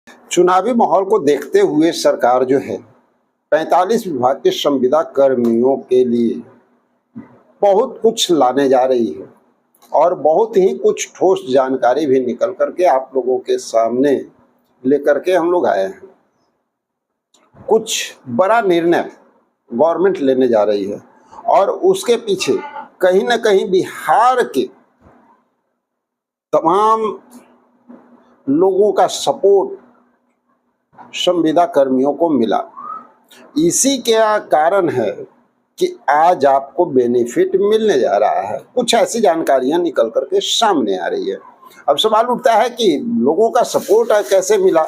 चुनावी माहौल को देखते हुए सरकार जो है 45 विभाग के संविदा कर्मियों के लिए बहुत कुछ लाने जा रही है और बहुत ही कुछ ठोस जानकारी भी निकल करके आप लोगों के सामने लेकर के हम लोग आए हैं। कुछ बड़ा निर्णय गवर्नमेंट लेने जा रही है और उसके पीछे कहीं ना कहीं बिहार के तमाम लोगों का सपोर्ट संविदा कर्मियों को मिला। इसी के कारण है कि आज आपको बेनिफिट मिलने जा रहा है। कुछ ऐसी जानकारियां निकल करके सामने आ रही है। अब सवाल उठता है कि लोगों का सपोर्ट कैसे मिला।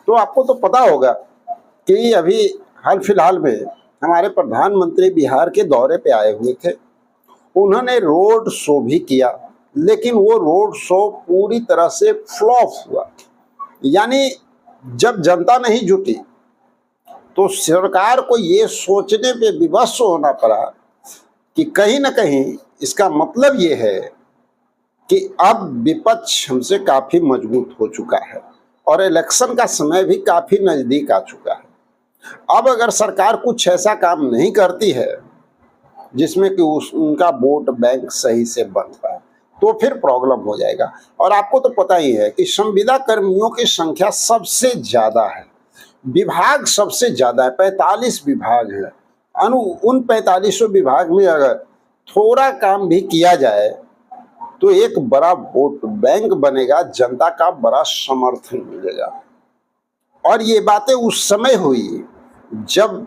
तो आपको तो पता होगा कि अभी हाल फिलहाल में हमारे प्रधानमंत्री बिहार के दौरे पे आए हुए थे। उन्होंने रोड शो भी किया, लेकिन वो रोड शो पूरी तरह से फ्लॉप हुआ। यानी जब जनता नहीं जुटी तो सरकार को ये सोचने पे विवश होना पड़ा कि कहीं ना कहीं इसका मतलब ये है कि अब विपक्ष हमसे काफी मजबूत हो चुका है और इलेक्शन का समय भी काफी नजदीक आ चुका है। अब अगर सरकार कुछ ऐसा काम नहीं करती है जिसमें कि उनका वोट बैंक सही से बन पाए तो फिर प्रॉब्लम हो जाएगा। और आपको तो पता ही है कि संविदा कर्मियों की संख्या सबसे ज्यादा है, विभाग सबसे ज्यादा है, 45 विभाग है। उन 45 विभाग में अगर थोड़ा काम भी किया जाए तो एक बड़ा वोट बैंक बनेगा, जनता का बड़ा समर्थन मिलेगा। और ये बातें उस समय हुई जब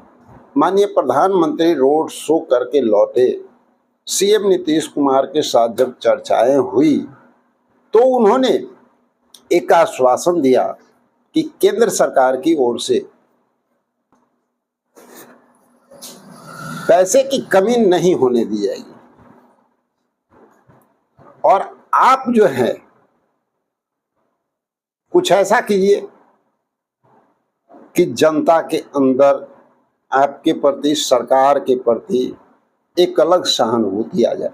माननीय प्रधानमंत्री रोड शो करके लौटे, सीएम नीतीश कुमार के साथ जब चर्चाएं हुई तो उन्होंने एक आश्वासन दिया कि केंद्र सरकार की ओर से पैसे की कमी नहीं होने दी जाएगी और आप जो है कुछ ऐसा कीजिए कि जनता के अंदर आपके प्रति, सरकार के प्रति एक अलग सहानुभूति आ जाए।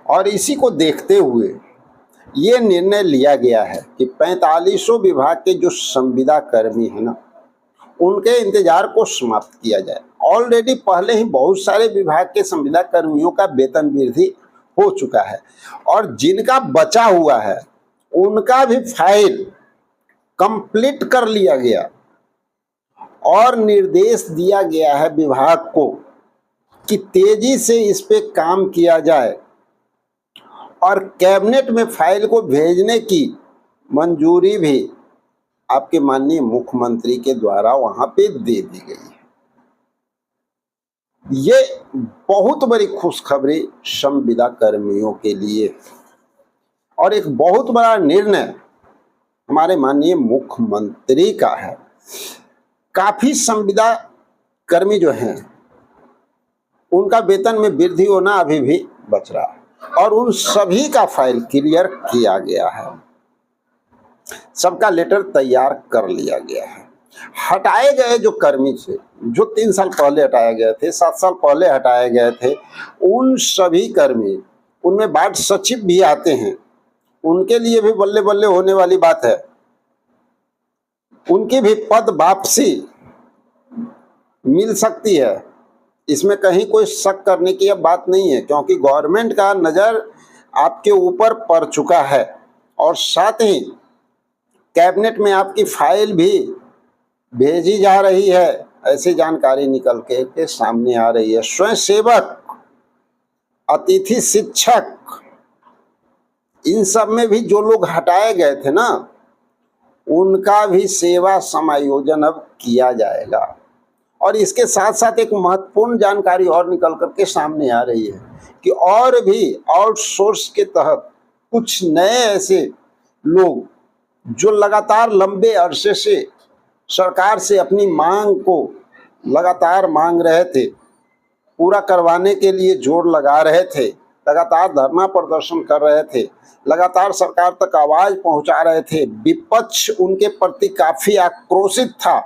और इसी को देखते हुए ये निर्णय लिया गया है कि 45 विभाग के जो संविदा कर्मी है ना, उनके इंतजार को समाप्त किया जाए। ऑलरेडी पहले ही बहुत सारे विभाग के संविदा कर्मियों का वेतन वृद्धि हो चुका है और जिनका बचा हुआ है उनका भी फाइल कंप्लीट कर लिया गया और निर्देश दिया गया है विभाग को कि तेजी से इस पे काम किया जाए और कैबिनेट में फाइल को भेजने की मंजूरी भी आपके माननीय मुख्यमंत्री के द्वारा वहां पे दे दी गई है। ये बहुत बड़ी खुशखबरी संविदा कर्मियों के लिए और एक बहुत बड़ा निर्णय हमारे माननीय मुख्यमंत्री का है। काफी संविदा कर्मी जो हैं उनका वेतन में वृद्धि होना अभी भी बच रहा है और उन सभी का फाइल क्लियर किया गया है, सबका लेटर तैयार कर लिया गया है। हटाए गए जो कर्मी थे, जो 3 साल पहले हटाए गए थे, 7 साल पहले हटाए गए थे, उन सभी कर्मी, उनमें वार्ड सचिव भी आते हैं, उनके लिए भी बल्ले बल्ले होने वाली बात है। उनकी भी पद वापसी मिल सकती है, इसमें कहीं कोई शक करने की अब बात नहीं है, क्योंकि गवर्नमेंट का नज़र आपके ऊपर पड़ चुका है और साथ ही कैबिनेट में आपकी फाइल भी भेजी जा रही है। ऐसी जानकारी निकल के सामने आ रही है। स्वयं सेवक, अतिथि शिक्षक, इन सब में भी जो लोग हटाए गए थे ना, उनका भी सेवा समायोजन अब किया जाएगा। और इसके साथ साथ एक महत्वपूर्ण जानकारी और निकल करके सामने आ रही है कि और भी आउटसोर्स के तहत कुछ नए ऐसे लोग जो लगातार लंबे अरसे से सरकार से अपनी मांग को लगातार मांग रहे थे, पूरा करवाने के लिए जोर लगा रहे थे, लगातार धरना प्रदर्शन कर रहे थे, लगातार सरकार तक आवाज पहुंचा रहे थे। विपक्ष उनके प्रति काफी आक्रोशित था,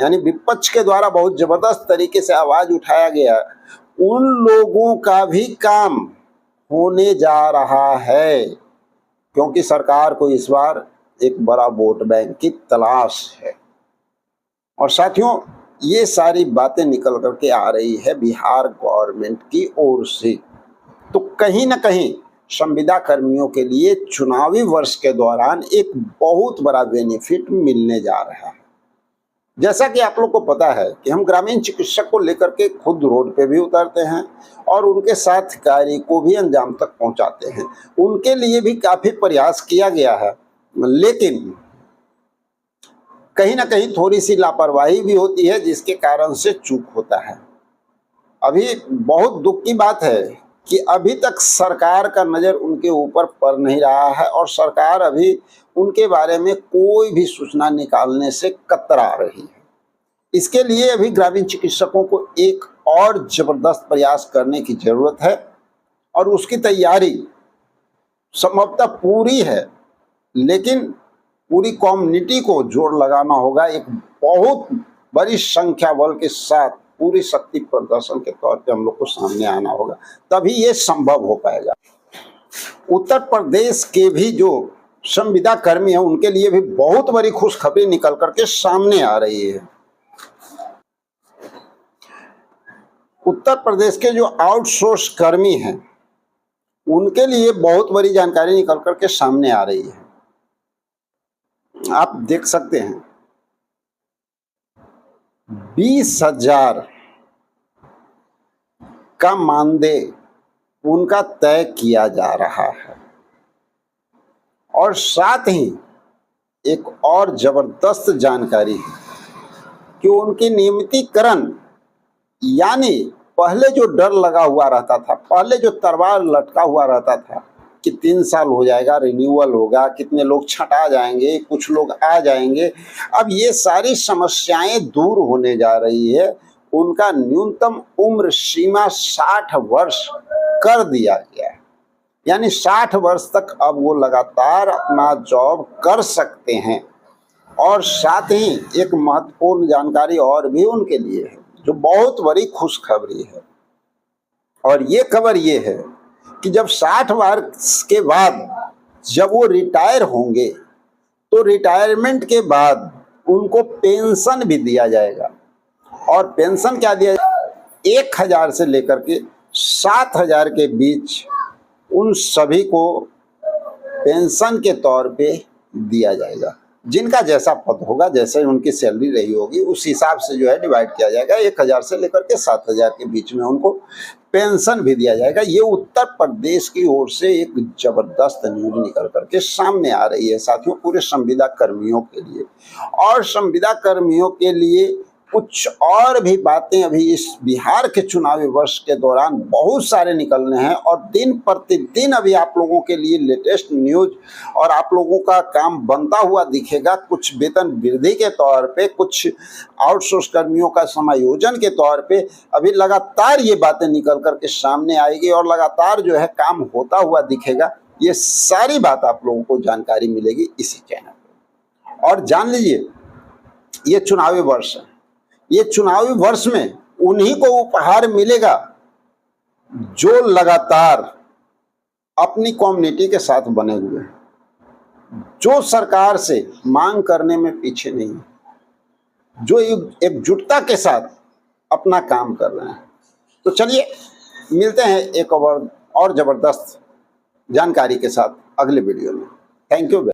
यानी विपक्ष के द्वारा बहुत जबरदस्त तरीके से आवाज उठाया गया। उन लोगों का भी काम होने जा रहा है, क्योंकि सरकार को इस बार एक बड़ा वोट बैंक की तलाश है। और साथियों, ये सारी बातें निकल करके आ रही है बिहार गवर्नमेंट की ओर से। तो कहीं ना कहीं संविदा कर्मियों के लिए चुनावी वर्ष के दौरान एक बहुत बड़ा बेनिफिट मिलने जा रहा है। जैसा कि आप लोग को पता है कि हम ग्रामीण चिकित्सक को लेकर के खुद रोड पे भी उतरते हैं और उनके साथ कार्य को भी अंजाम तक पहुंचाते हैं। उनके लिए भी काफी प्रयास किया गया है, लेकिन कहीं ना कहीं थोड़ी सी लापरवाही भी होती है, जिसके कारण से चूक होता है। अभी बहुत दुख की बात है कि अभी तक सरकार का नज़र उनके ऊपर पड़ नहीं रहा है और सरकार अभी उनके बारे में कोई भी सूचना निकालने से कतरा रही है। इसके लिए अभी ग्रामीण चिकित्सकों को एक और जबरदस्त प्रयास करने की जरूरत है और उसकी तैयारी संभवतः पूरी है, लेकिन पूरी कम्युनिटी को जोर लगाना होगा। एक बहुत बड़ी संख्या बल के साथ पूरी शक्ति प्रदर्शन के तौर पे हम लोग को सामने आना होगा, तभी ये संभव हो पाएगा। उत्तर प्रदेश के भी जो संविदा कर्मी हैं उनके लिए भी बहुत बड़ी खुशखबरी निकल करके सामने आ रही है। उत्तर प्रदेश के जो आउटसोर्स कर्मी हैं उनके लिए बहुत बड़ी जानकारी निकल करके सामने आ रही है। आप देख सकते हैं 20,000 का मानदेय उनका तय किया जा रहा है और साथ ही एक और जबरदस्त जानकारी है कि उनकी नियमितीकरण, यानी पहले जो डर लगा हुआ रहता था, पहले जो तलवार लटका हुआ रहता था कि 3 साल हो जाएगा, रिन्यूअल होगा, कितने लोग छंटा जाएंगे, कुछ लोग आ जाएंगे, अब ये सारी समस्याएं दूर होने जा रही है। उनका न्यूनतम उम्र सीमा 60 वर्ष कर दिया गया है, यानी 60 वर्ष तक अब वो लगातार अपना जॉब कर सकते हैं। और साथ ही एक महत्वपूर्ण जानकारी और भी उनके लिए है जो बहुत बड़ी खुशखबरी है, और ये खबर ये है कि जब 60 वर्ष के बाद जब वो रिटायर होंगे तो रिटायरमेंट के बाद उनको पेंशन भी दिया जाएगा। और पेंशन क्या दिया जाएगा? 1,000 से लेकर के 7,000 के बीच उन सभी को पेंशन के तौर पे दिया जाएगा। जिनका जैसा पद होगा, जैसे उनकी सैलरी रही होगी, उस हिसाब से जो है डिवाइड किया जाएगा। 1,000 से लेकर के 7,000 के बीच में उनको पेंशन भी दिया जाएगा। ये उत्तर प्रदेश की ओर से एक जबरदस्त न्यूज निकल करके सामने आ रही है साथियों, पूरे संविदा कर्मियों के लिए। और संविदा कर्मियों के लिए कुछ और भी बातें अभी इस बिहार के चुनावी वर्ष के दौरान बहुत सारे निकलने हैं और दिन प्रतिदिन अभी आप लोगों के लिए लेटेस्ट न्यूज और आप लोगों का काम बनता हुआ दिखेगा। कुछ वेतन वृद्धि के तौर पे, कुछ आउटसोर्स कर्मियों का समायोजन के तौर पे अभी लगातार ये बातें निकल करके सामने आएगी और लगातार जो है काम होता हुआ दिखेगा। ये सारी बात आप लोगों को जानकारी मिलेगी इसी चैनल पर। और जान लीजिए, ये चुनावी वर्ष है, ये चुनावी वर्ष में उन्हीं को उपहार मिलेगा जो लगातार अपनी कम्युनिटी के साथ बने हुए हैं, जो सरकार से मांग करने में पीछे नहीं है, जो एकजुटता के साथ अपना काम कर रहे हैं। तो चलिए मिलते हैं एक और जबरदस्त जानकारी के साथ अगले वीडियो में। Thank you.